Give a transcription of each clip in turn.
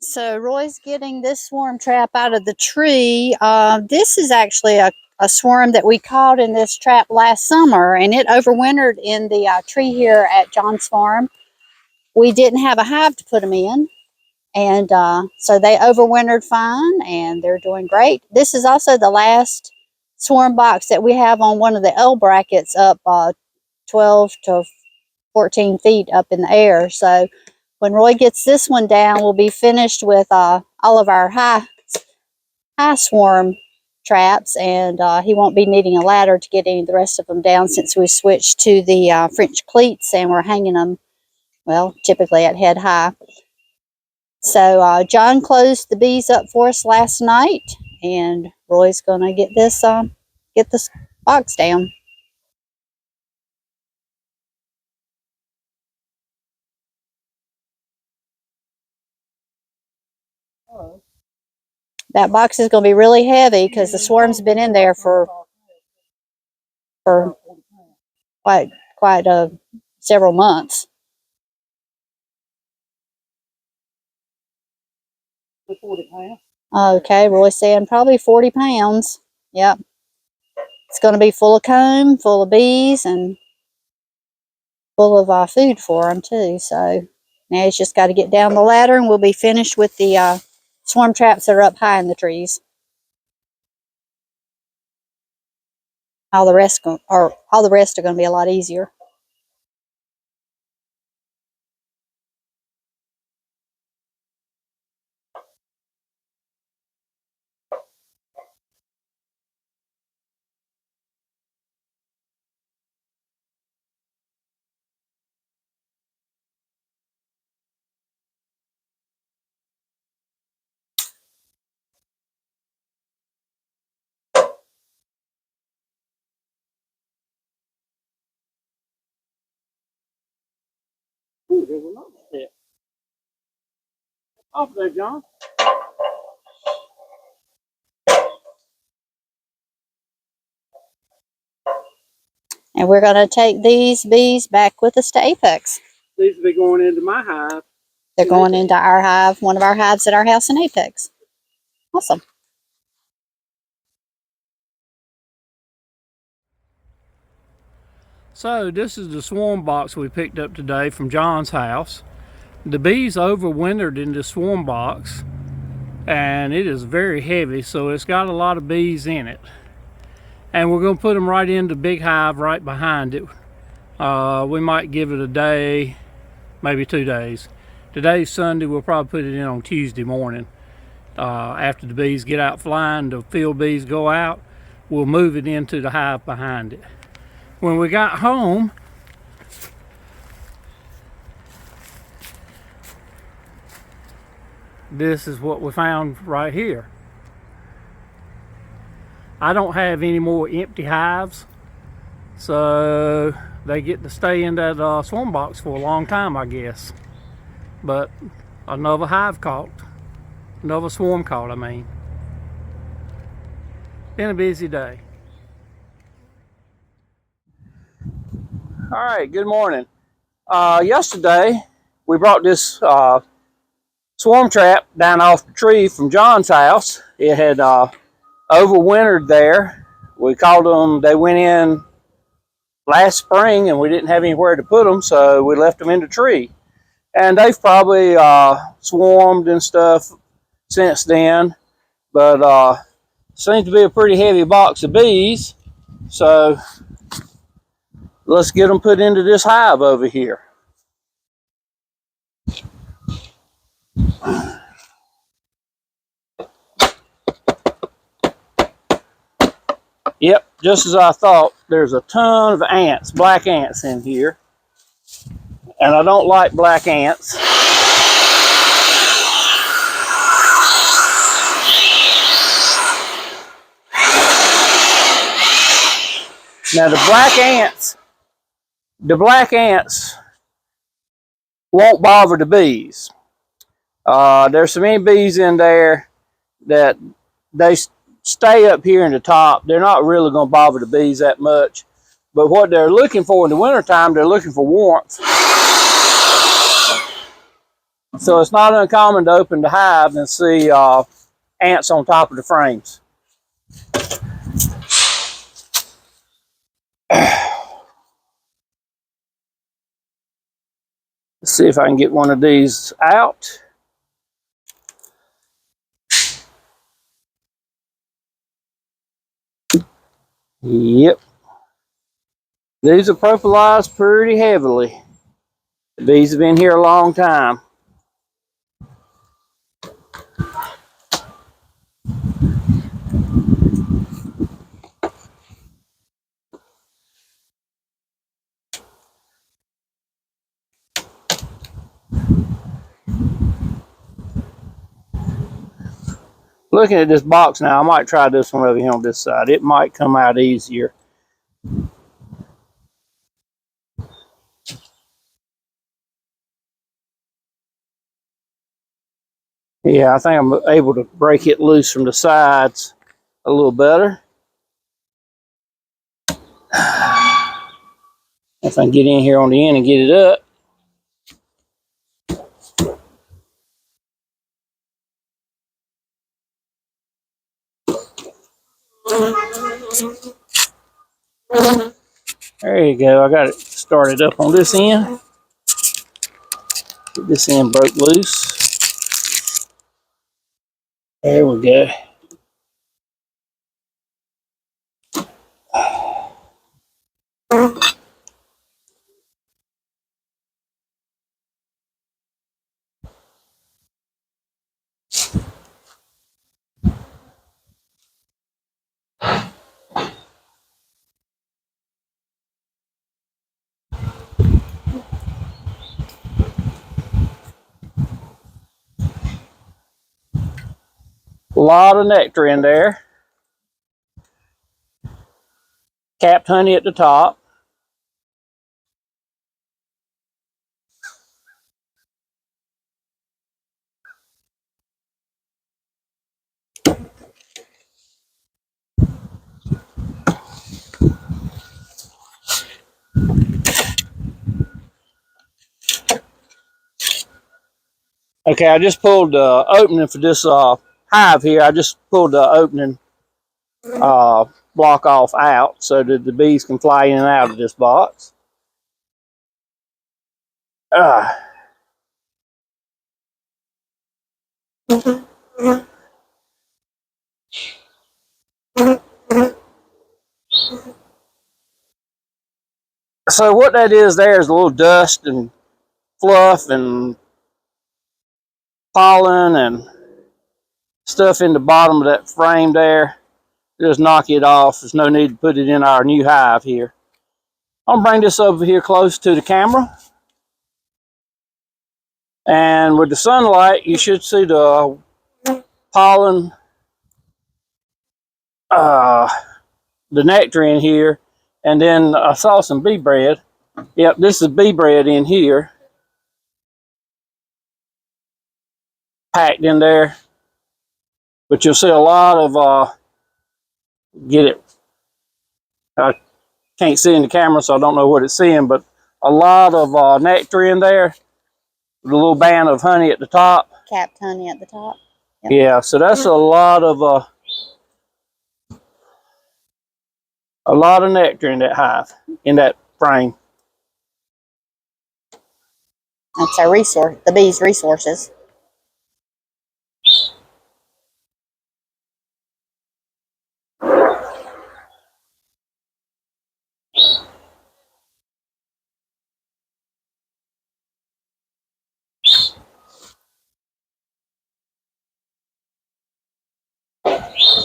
So Roy's getting this swarm trap out of the tree. This is actually a swarm that we caught in this trap last summer, and it overwintered in the tree here at John's farm. We didn't have a hive to put them in, and so they overwintered fine, and they're doing great. This is also the last swarm box that we have on one of the L brackets up 12 to 14 feet up in the air. So when Roy gets this one down, we'll be finished with all of our high swarm traps, and he won't be needing a ladder to get any of the rest of them down since we switched to the French cleats and we're hanging them, well, typically at head high. So John closed the bees up for us last night, and Roy's going to get this box down. That box is going to be really heavy because the swarm's been in there for quite several months. 40 pounds. Okay, Roy's saying probably 40 pounds. Yep. It's going to be full of comb, full of bees, and full of food for them too. So now he's just got to get down the ladder, and we'll be finished with the swarm traps that are up high in the trees. All the rest are going to be a lot easier. Ooh, there's another step. Off there, John. And we're going to take these bees back with us to Apex. These will be going into my hive. They're going into our hive, one of our hives at our house in Apex. Awesome. So this is the swarm box we picked up today from John's house. The bees overwintered in the swarm box, and it is very heavy, so it's got a lot of bees in it. And we're going to put them right in the big hive right behind it. We might give it a day, maybe 2 days. Today's Sunday, we'll probably put it in on Tuesday morning. After the bees get out flying, the field bees go out, we'll move it into the hive behind it. When we got home, this is what we found right here. I don't have any more empty hives, so they get to stay in that swarm box for a long time, I guess. But another hive caught, another swarm caught, I mean. Been a busy day. All right, good morning. Yesterday, we brought this swarm trap down off the tree from John's house. It had overwintered there. We called them, they went in last spring and we didn't have anywhere to put them, so we left them in the tree. And they've probably swarmed and stuff since then, but seems to be a pretty heavy box of bees, so let's get them put into this hive over here. Yep, just as I thought, there's a ton of ants, black ants in here. And I don't like black ants. Now the black ants won't bother the bees. There's so many bees in there that they stay up here in the top. They're not really going to bother the bees that much. But what they're looking for in the wintertime, they're looking for warmth. So it's not uncommon to open the hive and see ants on top of the frames. Let's see if I can get one of these out. Yep. These are propolized pretty heavily. The bees have been here a long time. Looking at this box now, I might try this one over here on this side. It might come out easier. Yeah, I think I'm able to break it loose from the sides a little better. If I can get in here on the end and get it up. There you go. I got it started up on this end. Get this end broke loose. There we go. A lot of nectar in there. Capped honey at the top. Okay, I just pulled the opening for this hive here. I just pulled the opening block off out so that the bees can fly in and out of this box. So what that is there is a little dust and fluff and pollen and stuff in the bottom of that frame there. Just knock it off. There's no need to put it in our new hive here. I'll bring this over here close to the camera. And with the sunlight, you should see the pollen, the nectar in here. And then I saw some bee bread. Yep, this is bee bread in here. Packed in there. But you'll see a lot of, get it, I can't see in the camera, so I don't know what it's seeing, but a lot of nectar in there. With a little band of honey at the top. Capped honey at the top. Yep. Yeah, so that's a lot of nectar in that hive, in that frame. That's our resource, the bees' resources.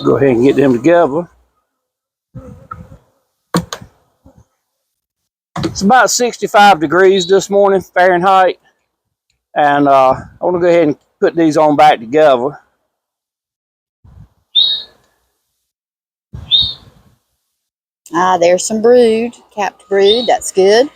Go ahead and get them together. It's about 65 degrees this morning, Fahrenheit. And I want to go ahead and put these on back together. Ah, there's some brood, capped brood. That's good.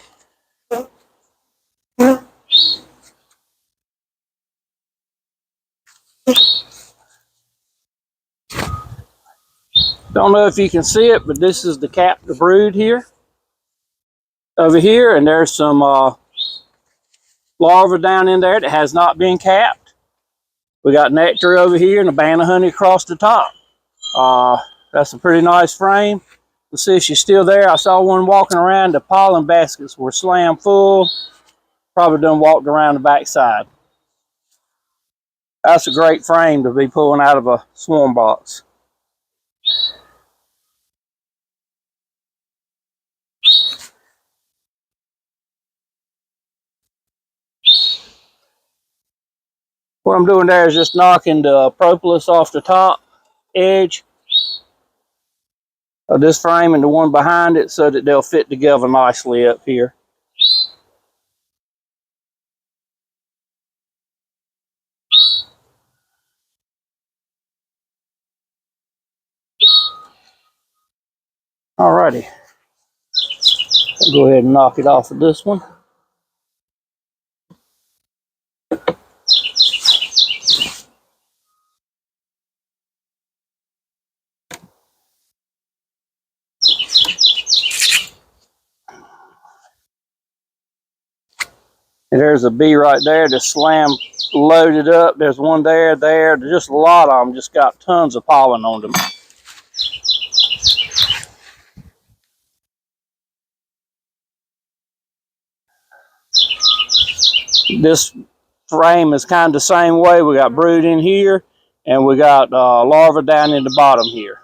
Don't know if you can see it, but this is the capped brood here. Over here, and there's some larva down in there that has not been capped. We got nectar over here and a band of honey across the top. That's a pretty nice frame. Let's see if she's still there. I saw one walking around. The pollen baskets were slammed full. Probably done walked around the backside. That's a great frame to be pulling out of a swarm box. What I'm doing there is just knocking the propolis off the top edge of this frame and the one behind it so that they'll fit together nicely up here. Alrighty, I'll go ahead and knock it off of this one. And there's a bee right there that's slam loaded up. There's one there. Just a lot of them. Just got tons of pollen on them. This frame is kind of the same way. We got brood in here, and we got larvae down in the bottom here.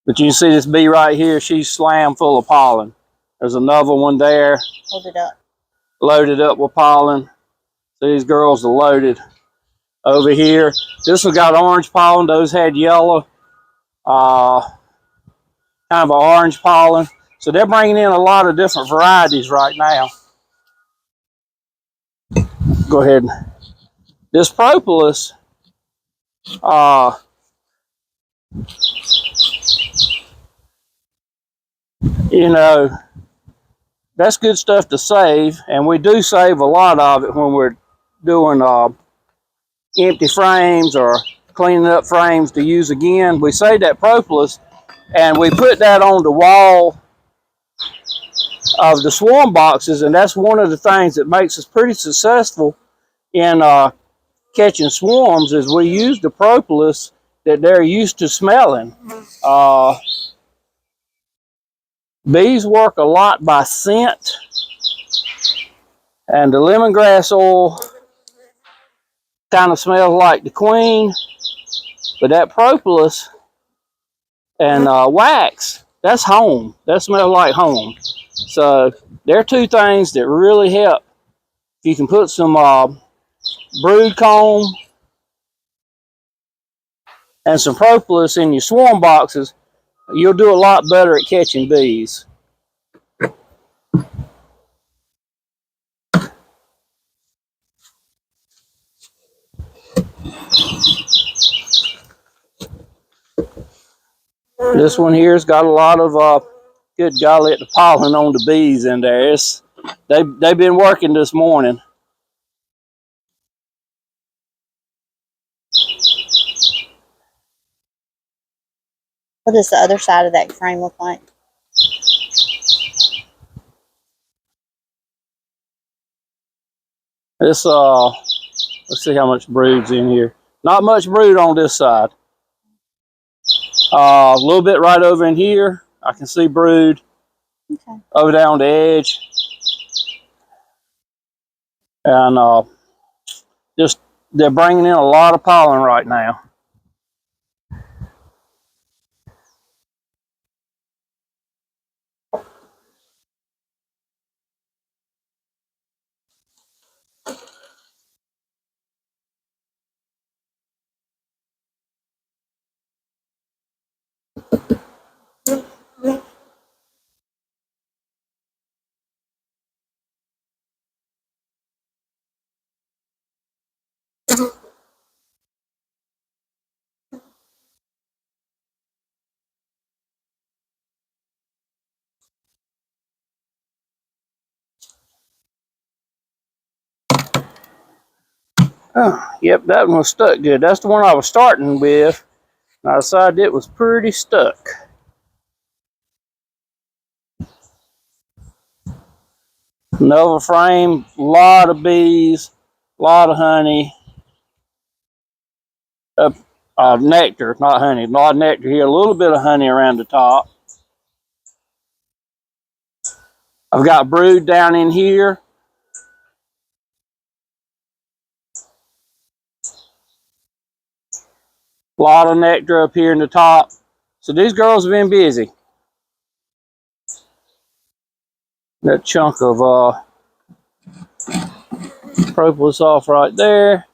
But you can see this bee right here. She's slam full of pollen. There's another one there. Hold it up. Loaded up with pollen. So these girls are loaded over here. This one got orange pollen. Those had yellow. Kind of an orange pollen. So they're bringing in a lot of different varieties right now. Go ahead. This propolis, you know, that's good stuff to save, and we do save a lot of it when we're doing empty frames or cleaning up frames to use again. We save that propolis, and we put that on the wall of the swarm boxes, and that's one of the things that makes us pretty successful in catching swarms is we use the propolis that they're used to smelling. Bees work a lot by scent, and the lemongrass oil kind of smells like the queen, but that propolis and wax, that's home. That smells like home. So there are two things that really help. If you can put some brood comb and some propolis in your swarm boxes, you'll do a lot better at catching bees. This one here's got a lot of good golly at the pollen on the bees in there. They've been working this morning. What does the other side of that frame look like? This let's see how much brood's in here. Not much brood on this side. A little bit right over in here. I can see brood. Okay. Over there on the edge. And just they're bringing in a lot of pollen right now. Oh, yep, that one was stuck good. That's the one I was starting with. And I decided it was pretty stuck. Another frame, a lot of bees, a lot of honey. Nectar, not honey, a lot of nectar here, a little bit of honey around the top. I've got brood down in here. A lot of nectar up here in the top. So these girls have been busy. That chunk of propolis off right there.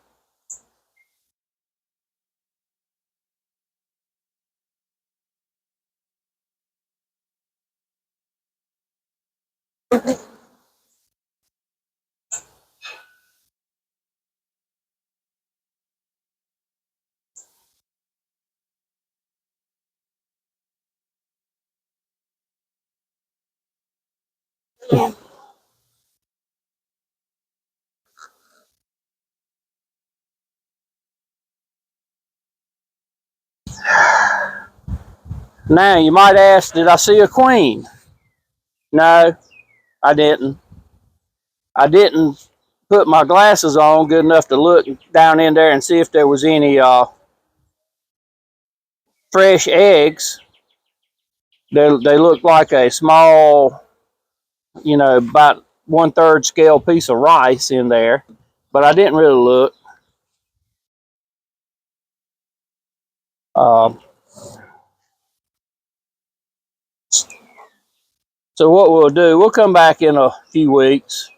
Now you might ask, did I see a queen? No, I didn't. I didn't put my glasses on good enough to look down in there and see if there was any fresh eggs. They look like a small, about 1/3 scale piece of rice in there, but I didn't really look. Um, so what we'll do, we'll come back in a few weeks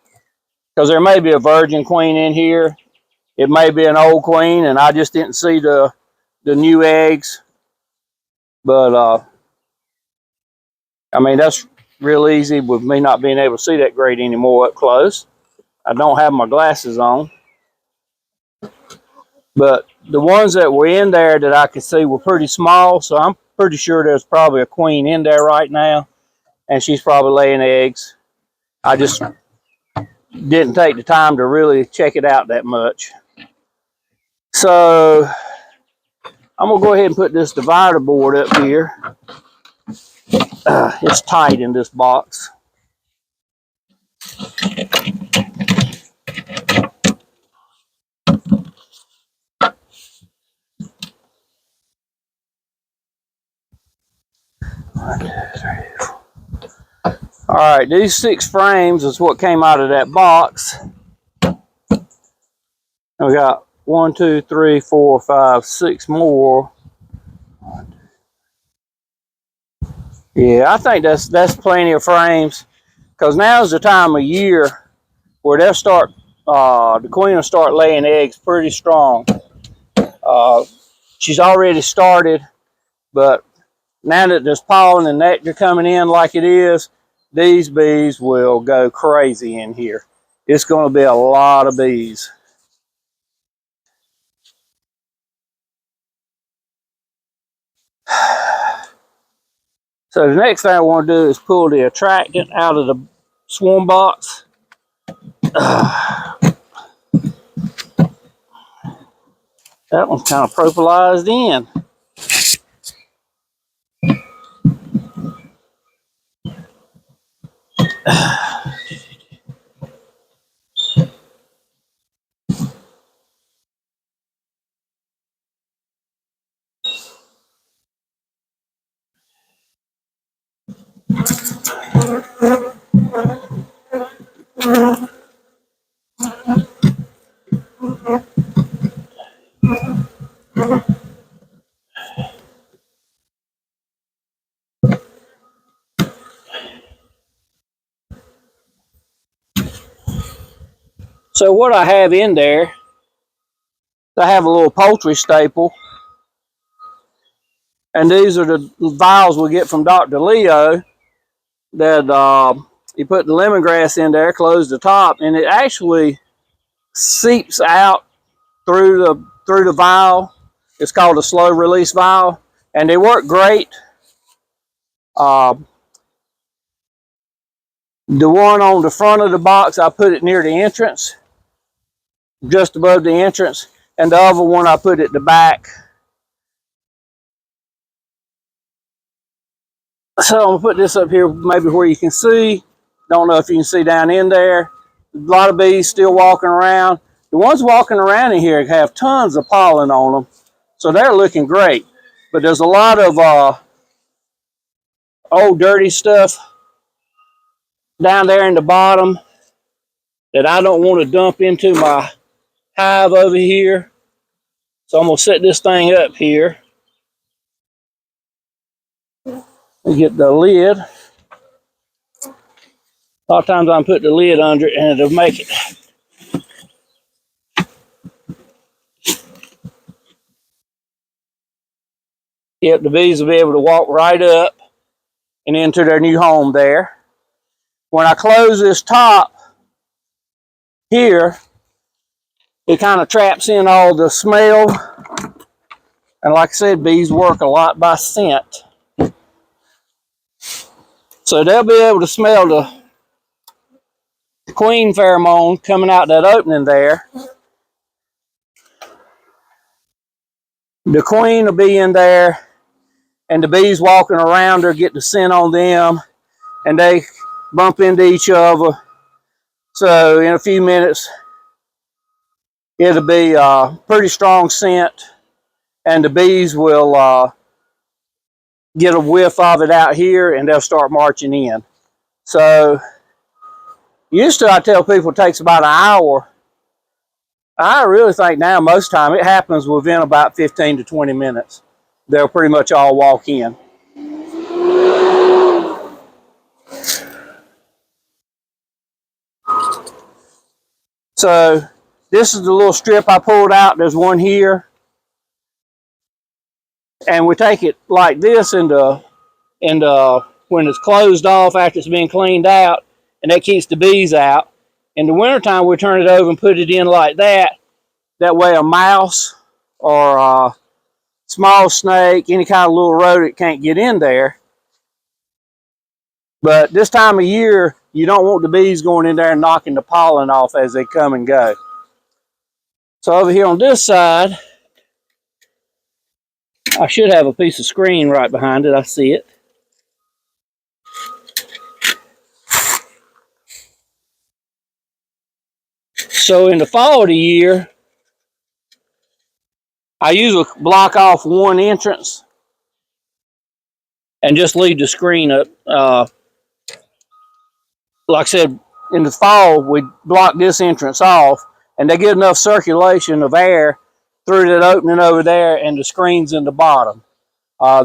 because there may be a virgin queen in here. It may be an old queen, and I just didn't see the new eggs. But I mean, that's real easy with me not being able to see that great anymore up close. I don't have my glasses on. But the ones that were in there that I could see were pretty small, so I'm pretty sure there's probably a queen in there right now, and she's probably laying eggs. I just didn't take the time to really check it out that much. So I'm gonna go ahead and put this divider board up here. It's tight in this box. All right, these 6 frames is what came out of that box. We got 1, 2, 3, 4, 5, 6 more. Yeah, I think that's plenty of frames, because now's the time of year where they'll start. The queen will start laying eggs pretty strong. She's already started, but now that there's pollen and nectar coming in like it is, these bees will go crazy in here. It's going to be a lot of bees. So the next thing I want to do is pull the attractant out of the swarm box. That one's kind of propolized in. So what I have in there, I have a little poultry staple, and these are the vials we get from Dr. Leo. That you put the lemongrass in there, close the top, and it actually seeps out through the vial. It's called a slow release vial, and they work great. Uh, the one on the front of the box, I put it near the entrance, just above the entrance, and the other one I put at the back. So I'm gonna put this up here, maybe where you can see. Don't know if you can see down in there. A lot of bees still walking around. The ones walking around in here have tons of pollen on them, so they're looking great. But there's a lot of old dirty stuff down there in the bottom that I don't want to dump into my hive over here. So I'm going to set this thing up here and get the lid. A lot of times I can put the lid under it and it'll make it. Yep, the bees will be able to walk right up and into their new home there. When I close this top here, it kind of traps in all the smell. And like I said, bees work a lot by scent. So they'll be able to smell the queen pheromone coming out that opening there. The queen will be in there, and the bees walking around her get the scent on them, and they bump into each other. So in a few minutes, it'll be a pretty strong scent, and the bees will get a whiff of it out here, and they'll start marching in. So used to, I tell people it takes about an hour. I really think now most time it happens within about 15 to 20 minutes. They'll pretty much all walk in. So this is the little strip I pulled out. There's one here. And we take it like this when it's closed off after it's been cleaned out, and that keeps the bees out. In the wintertime, we turn it over and put it in like that. That way a mouse or a small snake, any kind of little rodent can't get in there. But this time of year, you don't want the bees going in there and knocking the pollen off as they come and go. So over here on this side, I should have a piece of screen right behind it. I see it. So in the fall of the year, I usually block off one entrance and just leave the screen up. Like I said, in the fall, we block this entrance off, and they get enough circulation of air through that opening over there, and the screen's in the bottom.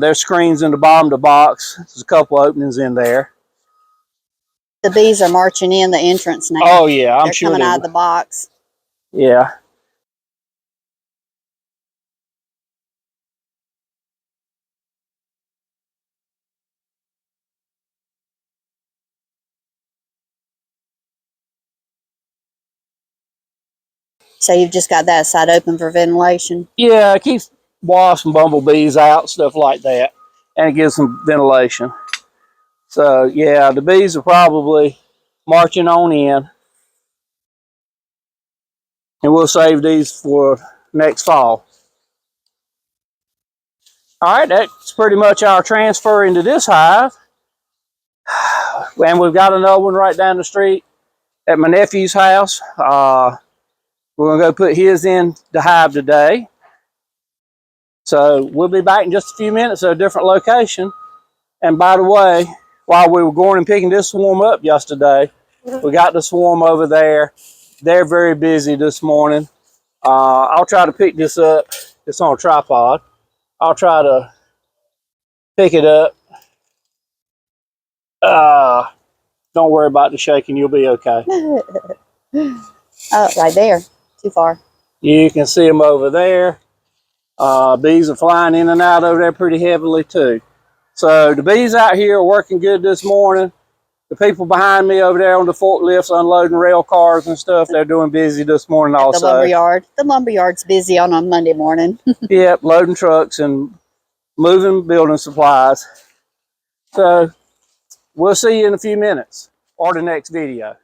There's screens in the bottom of the box. There's a couple openings in there. The bees are marching in the entrance now. Oh yeah, I'm sure they're coming out of the box. Yeah. So you've just got that side open for ventilation? Yeah, it keeps wasps and bumblebees out, stuff like that, and it gives them ventilation. So yeah, the bees are probably marching on in, and we'll save these for next fall. All right, that's pretty much our transfer into this hive. And we've got another one right down the street at my nephew's house. We're going to go put his in the hive today. So we'll be back in just a few minutes at a different location. And by the way, while we were going and picking this swarm up yesterday, we got the swarm over there. They're very busy this morning. I'll try to pick this up. It's on a tripod. I'll try to pick it up. Don't worry about the shaking. You'll be okay. Oh, right there. Too far. You can see them over there. Bees are flying in and out over there pretty heavily too. So the bees out here are working good this morning. The people behind me over there on the forklifts unloading rail cars and stuff, they're doing busy this morning also. The lumberyard. The lumberyard's busy on a Monday morning. Yep, loading trucks and moving building supplies. So we'll see you in a few minutes or the next video.